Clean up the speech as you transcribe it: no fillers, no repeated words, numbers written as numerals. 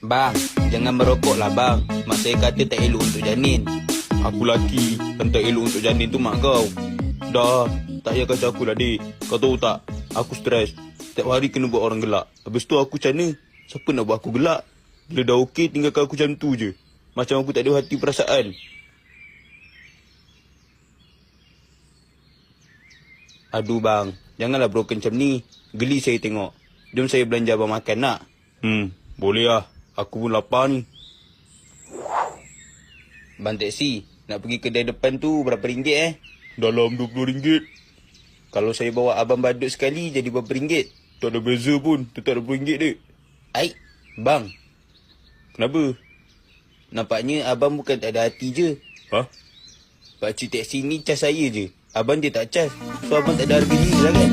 Bang, jangan merokok lah bang. Mak saya kata tak elok untuk janin. Aku laki, kan tak elok untuk janin tu mak kau. Dah, tak payah kacau aku lah dik. Kau tahu tak, aku stres. Setiap hari kena buat orang gelak. Habis tu aku macam mana? Siapa nak buat aku gelak? Bila dah okey, tinggalkan aku macam tu je. Macam aku tak ada hati perasaan. Aduh bang, janganlah broken macam ni. Geli saya tengok. Jom saya belanja abang makan nak. Boleh lah. Aku pun lapar ni. Bang teksi, nak pergi kedai depan tu berapa ringgit Dalam RM20. Kalau saya bawa abang badut sekali jadi berapa ringgit? Tak ada beza pun. Tetap RM20 dik. Aik, bang. Kenapa? Nampaknya abang bukan tak ada hati je. Ha? Pakcik teksi ni cas saya je. Abang dia tak cas. So abang tak ada harga diri lah kan?